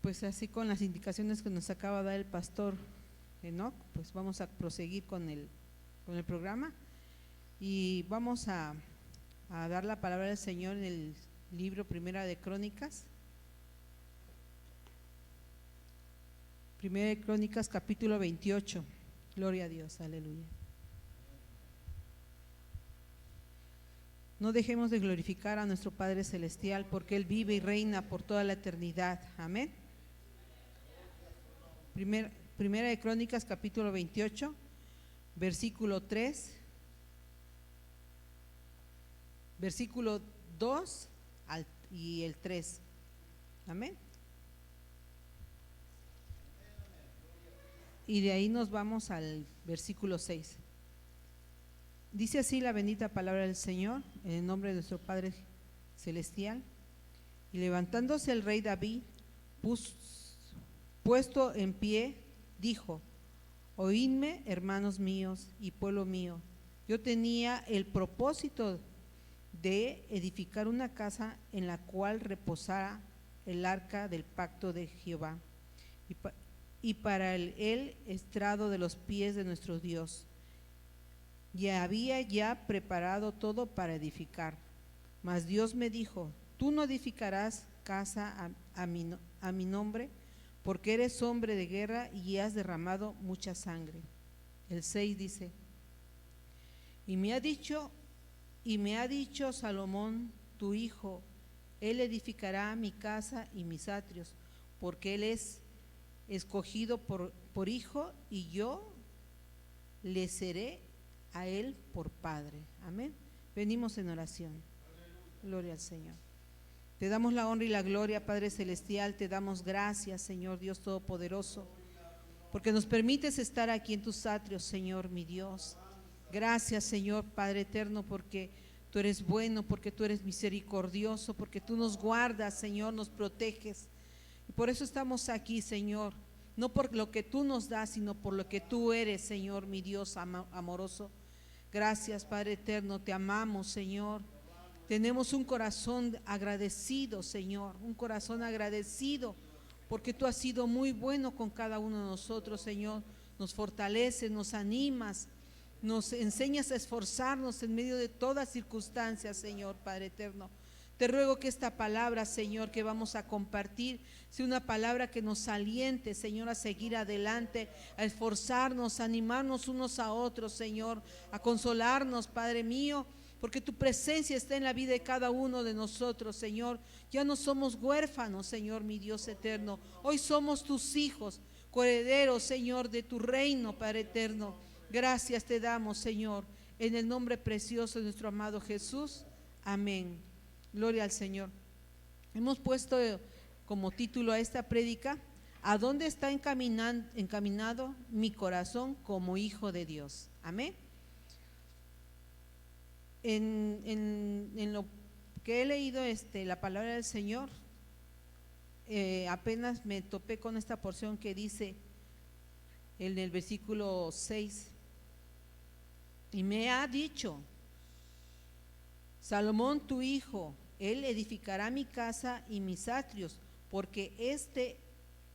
Pues así con las indicaciones que nos acaba de dar el pastor Enoch, pues vamos a proseguir con el programa y vamos a dar la palabra del Señor en el libro Primera de Crónicas. Primera de Crónicas, capítulo 28. Gloria a Dios, aleluya. No dejemos de glorificar a nuestro Padre Celestial, porque Él vive y reina por toda la eternidad. Amén. Primera de Crónicas, capítulo 28, versículo 3, versículo 2 y el 3. Amén. Y de ahí nos vamos al versículo 6. Dice así la bendita palabra del Señor, en el nombre de nuestro Padre Celestial. Y levantándose el rey David, puesto en pie, dijo: oídme, hermanos míos y pueblo mío, yo tenía el propósito de edificar una casa en la cual reposara el arca del pacto de Jehová, y para el estrado de los pies de nuestro Dios. Y había ya preparado todo para edificar. Mas Dios me dijo: tú no edificarás casa a mi nombre, porque eres hombre de guerra y has derramado mucha sangre. El 6 dice: y me ha dicho Salomón tu hijo, él edificará mi casa y mis atrios, porque él es escogido por hijo, y yo le seré a él por padre. Amén. Venimos en oración. Gloria al Señor. Te damos la honra y la gloria, Padre Celestial. Te damos gracias, Señor Dios Todopoderoso, porque nos permites estar aquí en tus atrios, Señor mi Dios. Gracias, Señor Padre eterno, porque tú eres bueno, porque tú eres misericordioso, porque tú nos guardas, Señor, nos proteges. Y por eso estamos aquí, Señor, no por lo que tú nos das, sino por lo que tú eres, Señor mi Dios amoroso. Gracias, Padre eterno, te amamos, Señor. Tenemos un corazón agradecido, Señor, un corazón agradecido, porque tú has sido muy bueno con cada uno de nosotros, Señor. Nos fortaleces, nos animas, nos enseñas a esforzarnos en medio de todas circunstancias, Señor Padre eterno. Te ruego que esta palabra, Señor, que vamos a compartir, sea una palabra que nos aliente, Señor, a seguir adelante, a esforzarnos, a animarnos unos a otros, Señor, a consolarnos, Padre mío, porque tu presencia está en la vida de cada uno de nosotros, Señor. Ya no somos huérfanos, Señor, mi Dios eterno. Hoy somos tus hijos, coherederos, Señor, de tu reino, Padre eterno. Gracias te damos, Señor, en el nombre precioso de nuestro amado Jesús. Amén. Gloria al Señor. Hemos puesto como título a esta prédica: ¿a dónde está encaminado mi corazón como hijo de Dios? Amén. En lo que he leído la palabra del Señor, apenas me topé con esta porción que dice en el versículo 6: y me ha dicho Salomón tu hijo, él edificará mi casa y mis atrios, porque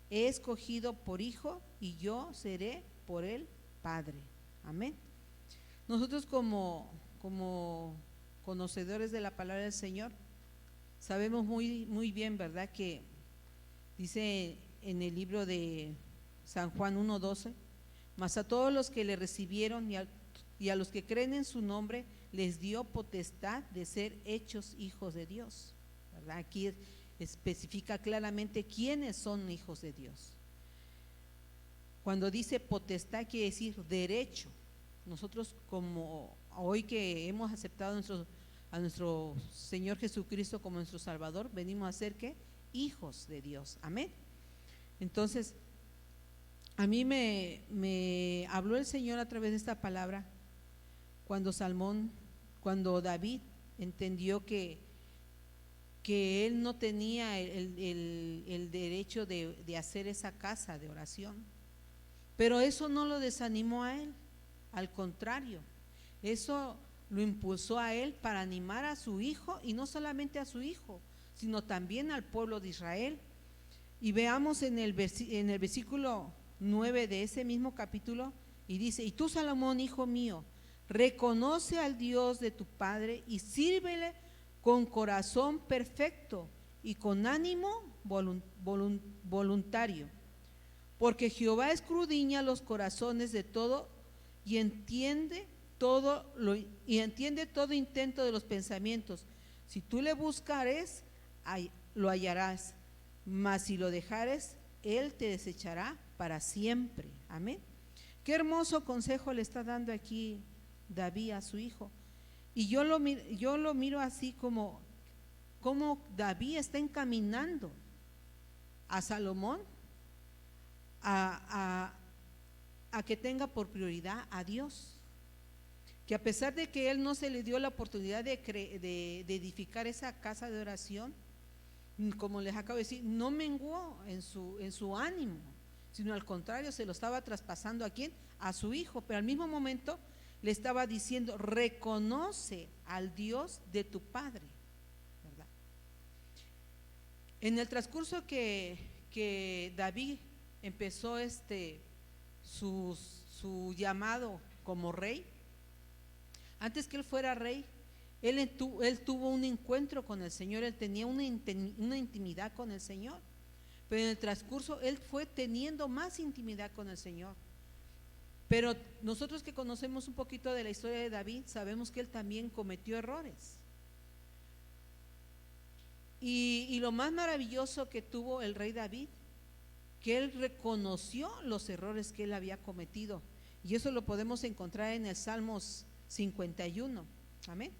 he escogido por hijo, y yo seré por él padre. Amén. Nosotros como conocedores de la palabra del Señor, sabemos muy, muy bien, ¿verdad?, que dice en el libro de San Juan 1:12: mas a todos los que le recibieron y a los que creen en su nombre, les dio potestad de ser hechos hijos de Dios, ¿verdad? Aquí especifica claramente quiénes son hijos de Dios. Cuando dice potestad, quiere decir derecho. Nosotros, como hoy que hemos aceptado a nuestro Señor Jesucristo como nuestro Salvador, venimos a ser ¿qué? Hijos de Dios. Amén. Entonces, a mí me habló el Señor a través de esta palabra cuando David entendió que él no tenía el derecho de hacer esa casa de oración. Pero eso no lo desanimó a él, al contrario, eso lo impulsó a él para animar a su hijo, y no solamente a su hijo, sino también al pueblo de Israel. Y veamos en el versículo 9 de ese mismo capítulo, y dice: y tú, Salomón, hijo mío, reconoce al Dios de tu padre y sírvele con corazón perfecto y con ánimo voluntario, porque Jehová escudriña los corazones de todo y entiende todo intento de los pensamientos. Si tú le buscares, lo hallarás, mas si lo dejares, él te desechará para siempre. Amén. Qué hermoso consejo le está dando aquí David a su hijo. Y yo lo miro así como David está encaminando a Salomón a que tenga por prioridad a Dios, que a pesar de que él no se le dio la oportunidad de edificar esa casa de oración, como les acabo de decir, no menguó en su ánimo, sino al contrario, se lo estaba traspasando ¿a quién? A su hijo, pero al mismo momento le estaba diciendo: reconoce al Dios de tu padre, ¿verdad? En el transcurso que David empezó su llamado como rey, antes que él fuera rey, él tuvo un encuentro con el Señor, él tenía una intimidad con el Señor, pero en el transcurso él fue teniendo más intimidad con el Señor. Pero nosotros que conocemos un poquito de la historia de David, sabemos que él también cometió errores. Y lo más maravilloso que tuvo el rey David, que él reconoció los errores que él había cometido, y eso lo podemos encontrar en el Salmos 51. Amén.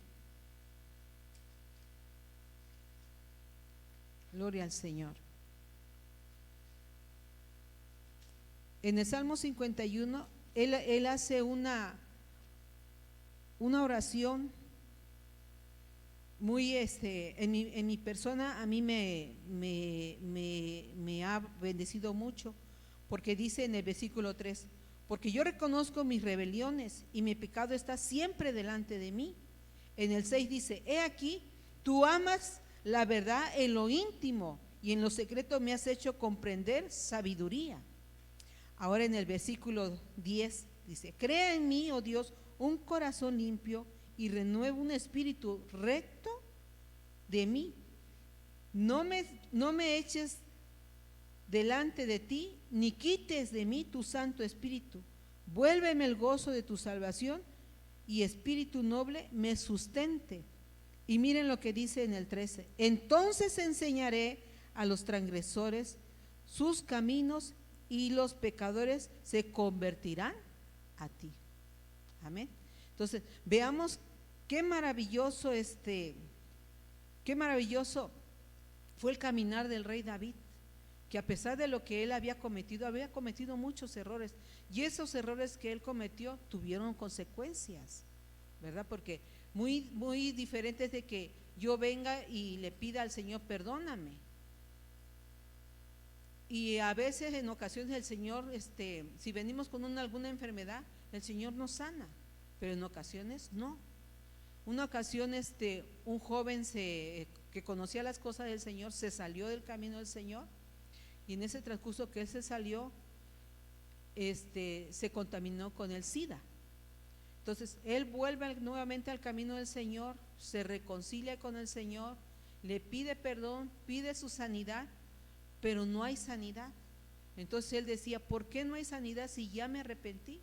Gloria al Señor. En el Salmo 51 él hace una oración muy en mi persona, a mí me ha bendecido mucho, porque dice en el versículo 3: porque yo reconozco mis rebeliones y mi pecado está siempre delante de mí. En el 6 dice: he aquí, tú amas la verdad en lo íntimo y en lo secreto me has hecho comprender sabiduría. Ahora en el versículo 10 dice: crea en mí, oh Dios, un corazón limpio y renueva un espíritu recto de mí. No me eches delante de ti, ni quites de mí tu Santo Espíritu. Vuélveme el gozo de tu salvación y espíritu noble me sustente. Y miren lo que dice en el 13: entonces enseñaré a los transgresores sus caminos y los pecadores se convertirán a ti. Amén. Entonces veamos qué maravilloso fue el caminar del rey David, que a pesar de lo que él había cometido muchos errores, y esos errores que él cometió tuvieron consecuencias, ¿verdad? Porque muy diferente es de que yo venga y le pida al Señor: perdóname. Y a veces, en ocasiones, el Señor, si venimos con alguna enfermedad, el Señor nos sana, pero en ocasiones no. Una ocasión, un joven que conocía las cosas del Señor se salió del camino del Señor, y en ese transcurso que él se salió, se contaminó con el SIDA. Entonces él vuelve nuevamente al camino del Señor, se reconcilia con el Señor, le pide perdón, pide su sanidad, pero no hay sanidad. Entonces él decía: ¿por qué no hay sanidad si ya me arrepentí?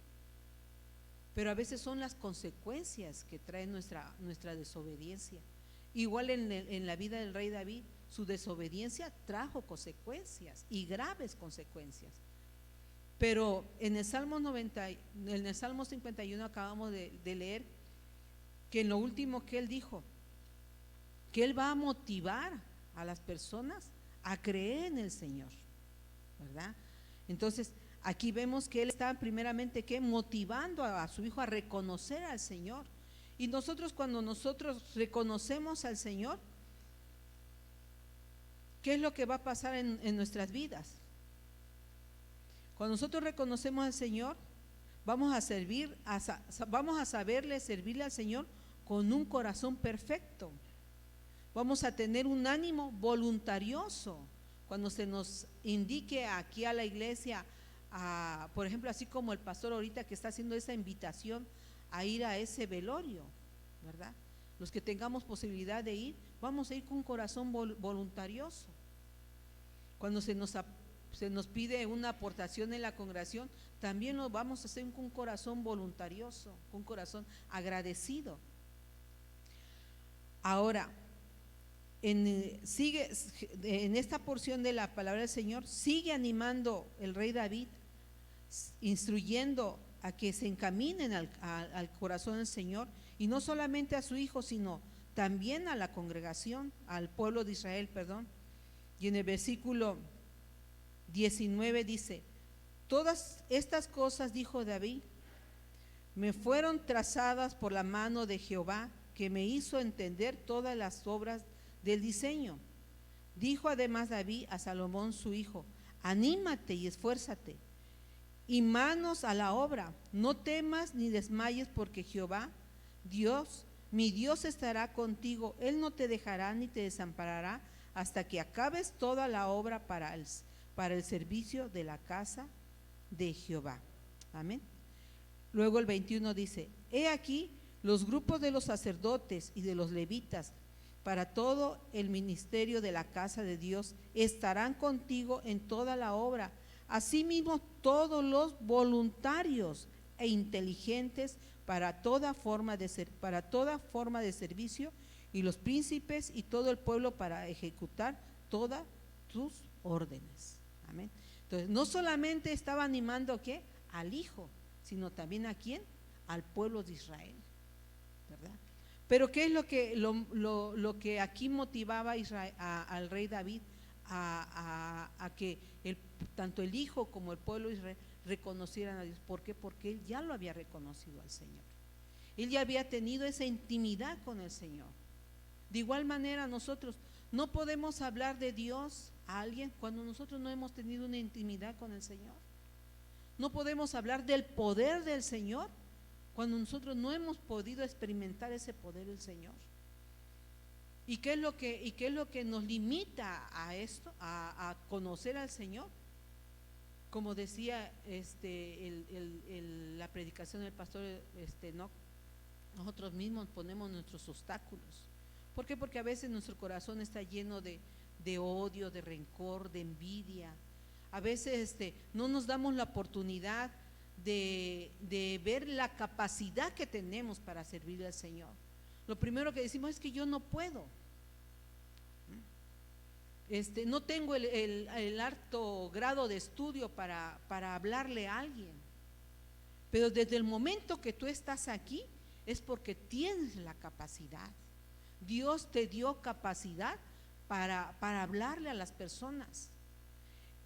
Pero a veces son las consecuencias que trae nuestra desobediencia. Igual en la vida del rey David, su desobediencia trajo consecuencias, y graves consecuencias. Pero en el Salmo 51 acabamos de leer que en lo último que él dijo, que él va a motivar a las personas a creer en el Señor, ¿verdad? Entonces aquí vemos que él está primeramente motivando a su hijo a reconocer al Señor. Y nosotros, cuando nosotros reconocemos al Señor, ¿qué es lo que va a pasar en nuestras vidas? Cuando nosotros reconocemos al Señor, vamos a saberle servirle al Señor con un corazón perfecto. Vamos a tener un ánimo voluntarioso, cuando se nos indique aquí a la iglesia, por ejemplo, así como el pastor ahorita que está haciendo esa invitación a ir a ese velorio, ¿verdad? Los que tengamos posibilidad de ir, vamos a ir con un corazón voluntarioso. Cuando se nos pide una aportación en la congregación, también lo vamos a hacer con un corazón voluntarioso, con un corazón agradecido. Ahora, en esta porción de la palabra del Señor, sigue animando el rey David, instruyendo a que se encaminen al corazón del Señor, y no solamente a su hijo, sino también a la congregación, al pueblo de Israel, perdón. Y en el versículo 19 dice: todas estas cosas, dijo David, me fueron trazadas por la mano de Jehová, que me hizo entender todas las obras del diseño. Dijo además David a Salomón su hijo: anímate y esfuérzate, y manos a la obra, no temas ni desmayes, porque Jehová, Dios, mi Dios estará contigo, Él no te dejará ni te desamparará hasta que acabes toda la obra para el servicio de la casa de Jehová. Amén. Luego el 21 dice: he aquí los grupos de los sacerdotes y de los levitas para todo el ministerio de la casa de Dios estarán contigo en toda la obra. Asimismo, todos los voluntarios e inteligentes para toda forma de servicio, y los príncipes y todo el pueblo para ejecutar todas tus órdenes. Amén. Entonces, no solamente estaba animando ¿qué? Al hijo, sino también ¿a quién? Al pueblo de Israel, ¿verdad? Pero ¿qué es lo que aquí motivaba al rey David a que tanto el hijo como el pueblo de Israel reconocieran a Dios? ¿Por qué? Porque él ya lo había reconocido al Señor. Él ya había tenido esa intimidad con el Señor. De igual manera, nosotros no podemos hablar de Dios a alguien cuando nosotros no hemos tenido una intimidad con el Señor. No podemos hablar del poder del Señor cuando nosotros no hemos podido experimentar ese poder del Señor. ¿Y qué es lo que nos limita a esto, a conocer al Señor? Como decía la predicación del pastor Enoch, nosotros mismos ponemos nuestros obstáculos. ¿Por qué? Porque a veces nuestro corazón está lleno de odio, de rencor, de envidia. A veces no nos damos la oportunidad de ver la capacidad que tenemos para servirle al Señor. Lo primero que decimos es que yo no puedo. No tengo el alto grado de estudio para hablarle a alguien. Pero desde el momento que tú estás aquí es porque tienes la capacidad. Dios te dio capacidad para hablarle a las personas.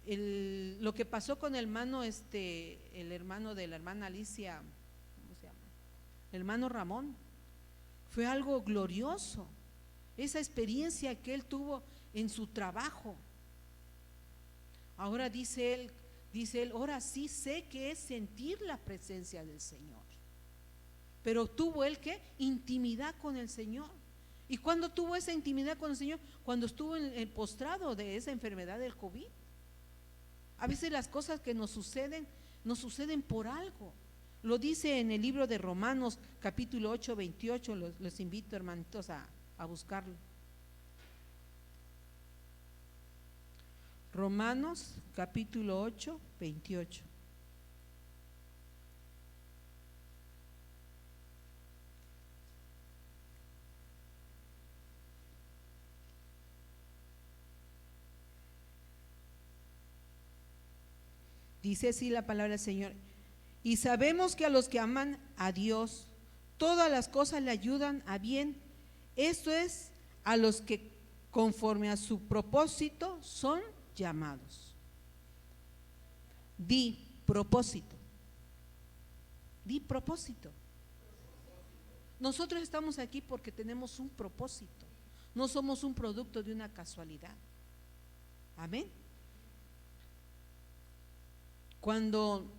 Lo que pasó con el hermano, el hermano de la hermana Alicia, ¿cómo se llama? El hermano Ramón, fue algo glorioso. Esa experiencia que él tuvo en su trabajo. Ahora dice él, ahora sí sé que es sentir la presencia del Señor. Pero tuvo él ¿qué? Intimidad con el Señor. ¿Y cuándo tuvo esa intimidad con el Señor? Cuando estuvo en el postrado de esa enfermedad del COVID. A veces las cosas que nos suceden por algo. Lo dice en el libro de Romanos capítulo 8, 28, los invito hermanitos a buscarlo. Romanos capítulo 8, 28. Dice así la palabra del Señor: y sabemos que a los que aman a Dios, todas las cosas le ayudan a bien. Esto es, a los que conforme a su propósito son llamados. Di propósito. Di propósito. Nosotros estamos aquí porque tenemos un propósito. No somos un producto de una casualidad. Amén. Cuando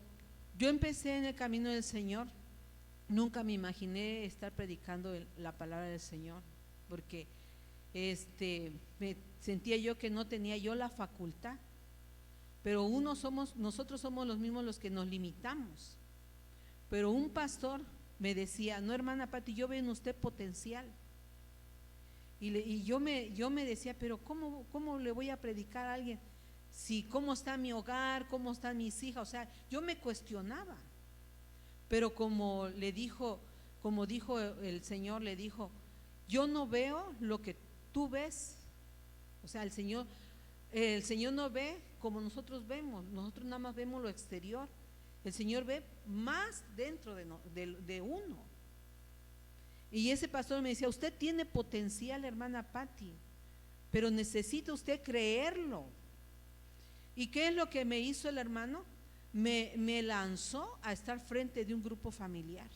yo empecé en el camino del Señor, nunca me imaginé estar predicando la palabra del Señor, porque sentía yo que no tenía yo la facultad, pero nosotros somos los mismos los que nos limitamos. Pero un pastor me decía: no, hermana Pati, yo veo en usted potencial. Y yo me decía: pero ¿cómo le voy a predicar a alguien? Si cómo está mi hogar, cómo están mis hijas. O sea, yo me cuestionaba. Pero como dijo el Señor, le dijo: yo no veo lo que tú ves. O sea, el Señor no ve como nosotros vemos. Nosotros nada más vemos lo exterior. El Señor ve más dentro de uno. Y ese pastor me decía: usted tiene potencial, hermana Pati, pero necesita usted creerlo. ¿Y qué es lo que me hizo el hermano? Me lanzó a estar frente de un grupo familiar.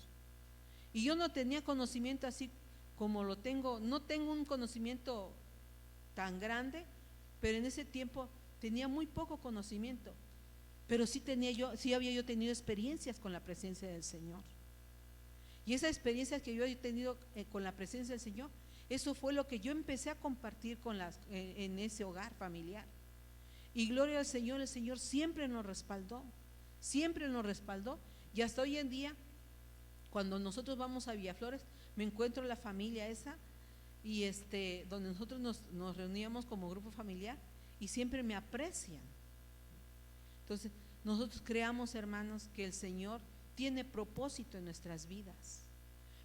Y yo no tenía conocimiento así como lo tengo. No tengo un conocimiento tan grande, pero en ese tiempo tenía muy poco conocimiento. Pero sí había yo tenido experiencias con la presencia del Señor. Y esa experiencia que yo he tenido con la presencia del Señor, eso fue lo que yo empecé a compartir en ese hogar familiar. Y gloria al Señor, el Señor siempre nos respaldó, y hasta hoy en día, cuando nosotros vamos a Villaflores, me encuentro la familia esa, y donde nosotros nos reuníamos como grupo familiar, y siempre me aprecian. Entonces, nosotros creamos, hermanos, que el Señor tiene propósito en nuestras vidas.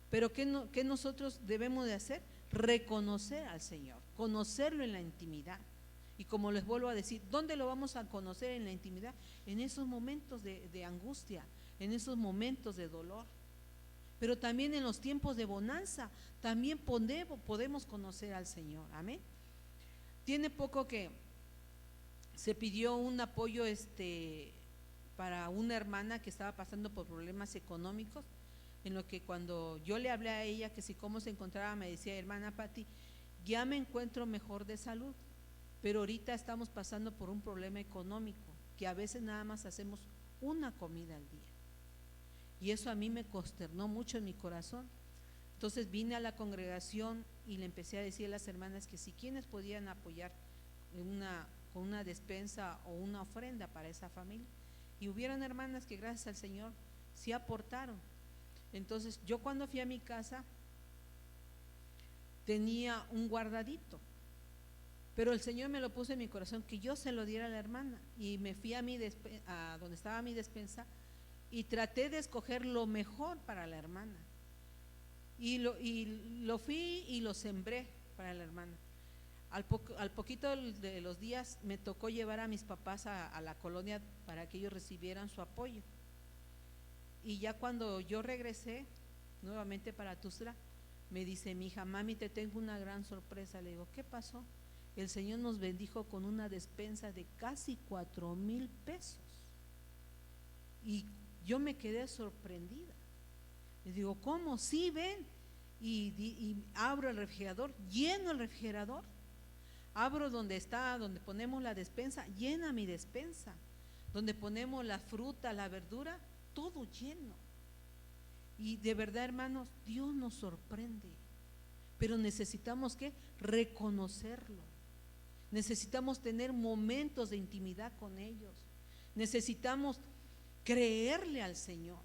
Pero ¿qué nosotros debemos de hacer? Reconocer al Señor, conocerlo en la intimidad. Y como les vuelvo a decir, ¿dónde lo vamos a conocer en la intimidad? En esos momentos de angustia, en esos momentos de dolor. Pero también en los tiempos de bonanza, también podemos conocer al Señor. Amén. Tiene poco que se pidió un apoyo para una hermana que estaba pasando por problemas económicos, en lo que cuando yo le hablé a ella que si cómo se encontraba, me decía: hermana Pati, ya me encuentro mejor de salud, pero ahorita estamos pasando por un problema económico, que a veces nada más hacemos una comida al día. Y eso a mí me consternó mucho en mi corazón. Entonces vine a la congregación y le empecé a decir a las hermanas que si quienes podían apoyar con una despensa o una ofrenda para esa familia. Y hubieron hermanas que gracias al Señor sí aportaron. Entonces yo cuando fui a mi casa tenía un guardadito, pero el Señor me lo puso en mi corazón que yo se lo diera a la hermana, y me fui a donde estaba mi despensa y traté de escoger lo mejor para la hermana, y lo fui y lo sembré para la hermana. Al poquito de los días me tocó llevar a mis papás a la colonia para que ellos recibieran su apoyo. Y ya cuando yo regresé nuevamente para Tuxtla, me dice mi hija: mami, te tengo una gran sorpresa. Le digo: ¿qué pasó? El Señor nos bendijo con una despensa de casi 4,000 pesos. Y yo me quedé sorprendida. Le digo: ¿cómo? Sí, ven. Y abro el refrigerador, lleno el refrigerador. Abro donde ponemos la despensa, llena mi despensa. Donde ponemos la fruta, la verdura, todo lleno. Y de verdad, hermanos, Dios nos sorprende. Pero necesitamos ¿qué? Reconocerlo. Necesitamos tener momentos de intimidad con ellos. Necesitamos creerle al Señor.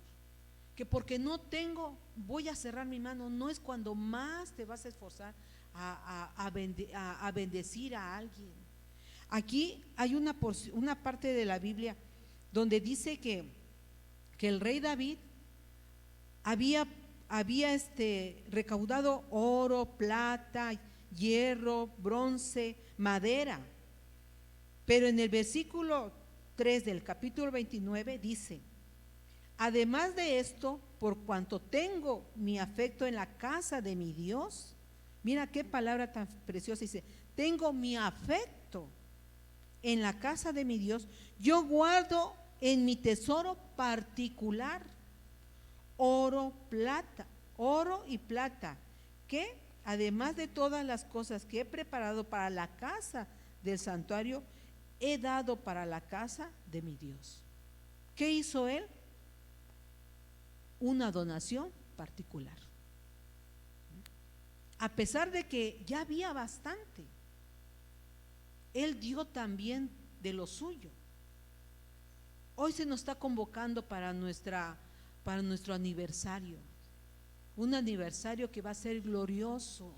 Que porque no tengo, voy a cerrar mi mano. No es cuando más te vas a esforzar a bendecir a alguien. Aquí hay una parte de la Biblia donde dice que el rey David había recaudado oro, plata, hierro, bronce, madera. Pero en el versículo 3 del capítulo 29 dice: además de esto, por cuanto tengo mi afecto en la casa de mi Dios. Mira qué palabra tan preciosa, dice: tengo mi afecto en la casa de mi Dios, yo guardo en mi tesoro particular oro y plata, que además de todas las cosas que he preparado para la casa del santuario, he dado para la casa de mi Dios. ¿Qué hizo él? Una donación particular. A pesar de que ya había bastante, Él dio también de lo suyo. Hoy se nos está convocando para nuestro aniversario, un aniversario que va a ser glorioso.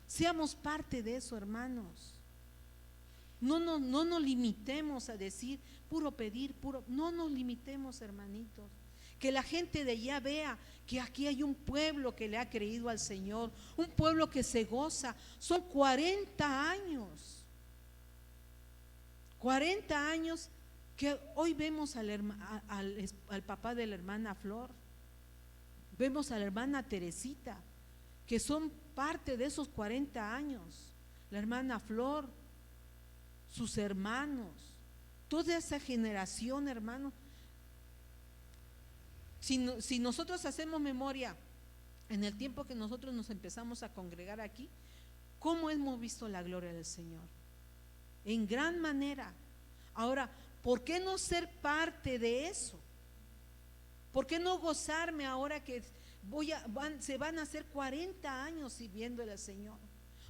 Seamos parte de eso, hermanos. No nos limitemos a decir puro pedir, no nos limitemos, hermanitos. Que la gente de allá vea que aquí hay un pueblo que le ha creído al Señor, un pueblo que se goza. Son 40 años, 40 años que hoy vemos al papá de la hermana Flor, vemos a la hermana Teresita, que son parte de esos 40 años. La hermana Flor, sus hermanos, toda esa generación, hermanos. Si nosotros hacemos memoria en el tiempo que nosotros nos empezamos a congregar aquí, ¿cómo hemos visto la gloria del Señor? En gran manera. Ahora, ¿por qué no ser parte de eso? ¿Por qué no gozarme ahora que se van a hacer 40 años sirviéndole al Señor?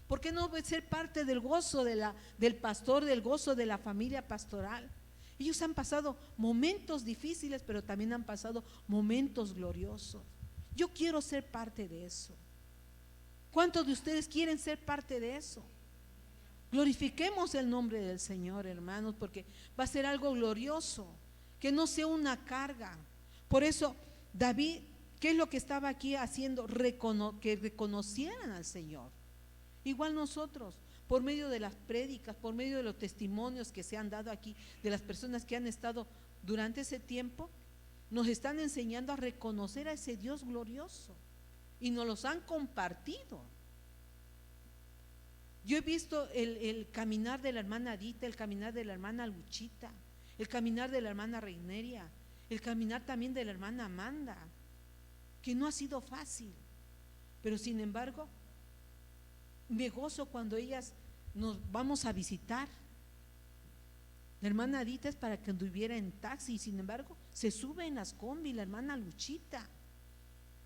¿Por qué no ser parte del gozo del pastor, del gozo de la familia pastoral? Ellos han pasado momentos difíciles, pero también han pasado momentos gloriosos. Yo quiero ser parte de eso. ¿Cuántos de ustedes quieren ser parte de eso? Glorifiquemos el nombre del Señor, hermanos, porque va a ser algo glorioso, que no sea una carga. Por eso David, ¿qué es lo que estaba aquí haciendo? Que reconocieran al Señor. Igual nosotros, por medio de las prédicas, por medio de los testimonios que se han dado aquí, de las personas que han estado durante ese tiempo, nos están enseñando a reconocer a ese Dios glorioso y nos los han compartido. Yo he visto el caminar de la hermana Adita, el caminar de la hermana Luchita, el caminar de la hermana Reineria, el caminar también de la hermana Amanda, que no ha sido fácil, pero sin embargo me gozo cuando ellas nos vamos a visitar. La hermana Adita es para que anduviera en taxi y sin embargo se sube en las combi, la hermana Luchita,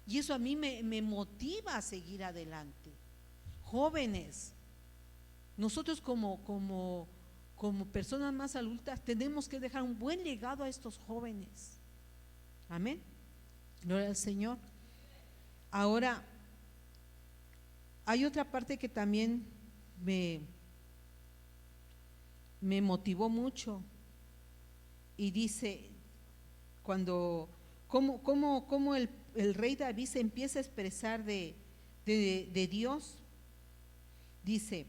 y eso a mí me motiva a seguir adelante. Jóvenes, nosotros como personas más adultas tenemos que dejar un buen legado a estos jóvenes. Amén, gloria al Señor. Ahora hay otra parte que también me motivó mucho, y dice, cómo el rey David se empieza a expresar de Dios. Dice: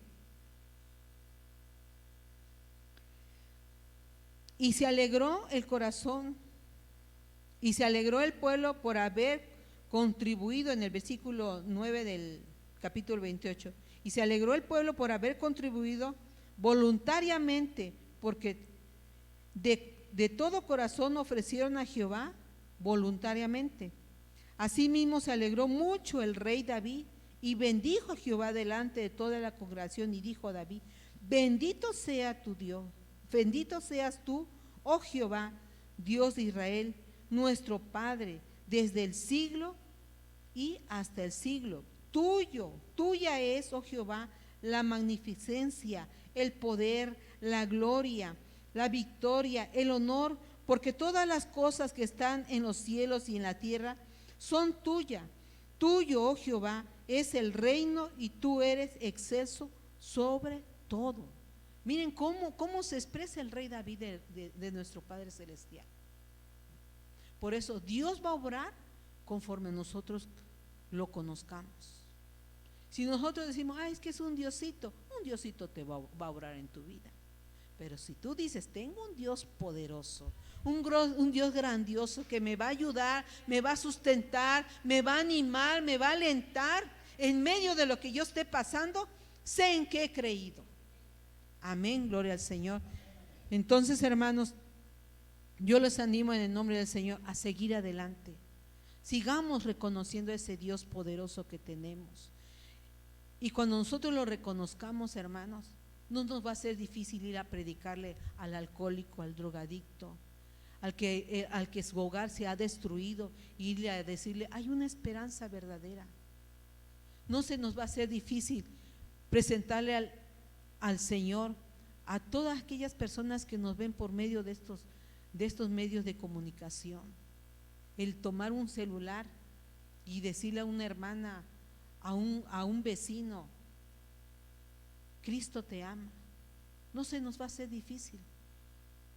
y se alegró el corazón y se alegró el pueblo por haber contribuido, en el versículo 9 del capítulo 28, y se alegró el pueblo por haber contribuido voluntariamente, porque de todo corazón ofrecieron a Jehová voluntariamente. Asimismo se alegró mucho el rey David y bendijo a Jehová delante de toda la congregación, y dijo a David: bendito sea tu Dios, bendito seas tú, oh Jehová, Dios de Israel, nuestro Padre, desde el siglo y hasta el siglo. Tuya es, oh Jehová, la magnificencia, el poder, la gloria, la victoria, el honor, porque todas las cosas que están en los cielos y en la tierra son tuyas. Tuyo, oh Jehová, es el reino y tú eres excelso sobre todo. Miren cómo se expresa el rey David de nuestro Padre Celestial. Por eso Dios va a obrar conforme nosotros lo conozcamos. Si nosotros decimos: es que es un Diosito te va a obrar en tu vida. Pero si tú dices: tengo un Dios poderoso, un Dios grandioso que me va a ayudar, me va a sustentar, me va a animar, me va a alentar en medio de lo que yo esté pasando, sé en qué he creído. Amén, gloria al Señor. Entonces, hermanos, yo les animo en el nombre del Señor a seguir adelante. Sigamos reconociendo a ese Dios poderoso que tenemos. Y cuando nosotros lo reconozcamos, hermanos, no nos va a ser difícil ir a predicarle al alcohólico, al drogadicto, al que su hogar se ha destruido, y irle a decirle: hay una esperanza verdadera. No se nos va a hacer difícil presentarle al Señor a todas aquellas personas que nos ven por medio de estos medios de comunicación. El tomar un celular y decirle a una hermana, a un vecino, Cristo te ama, no se nos va a hacer difícil.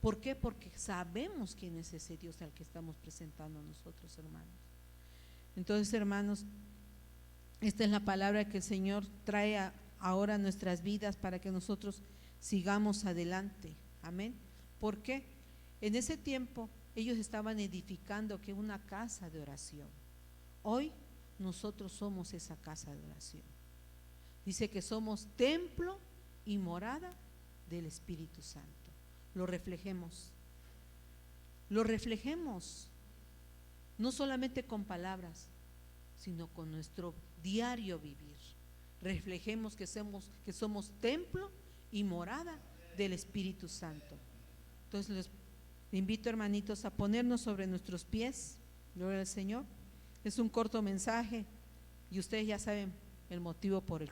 ¿Por qué? Porque sabemos quién es ese Dios al que estamos presentando nosotros, hermanos. Entonces, hermanos, esta es la palabra que el Señor trae ahora a nuestras vidas para que nosotros sigamos adelante. Amén. ¿Por qué? En ese tiempo ellos estaban edificando que una casa de oración. Hoy nosotros somos esa casa de oración. Dice que somos templo y morada del Espíritu Santo. Lo reflejemos, no solamente con palabras, sino con nuestro diario vivir. Reflejemos que somos templo y morada del Espíritu Santo. Entonces les invito, hermanitos, a ponernos sobre nuestros pies. Gloria al Señor. Es un corto mensaje y ustedes ya saben el motivo por el cual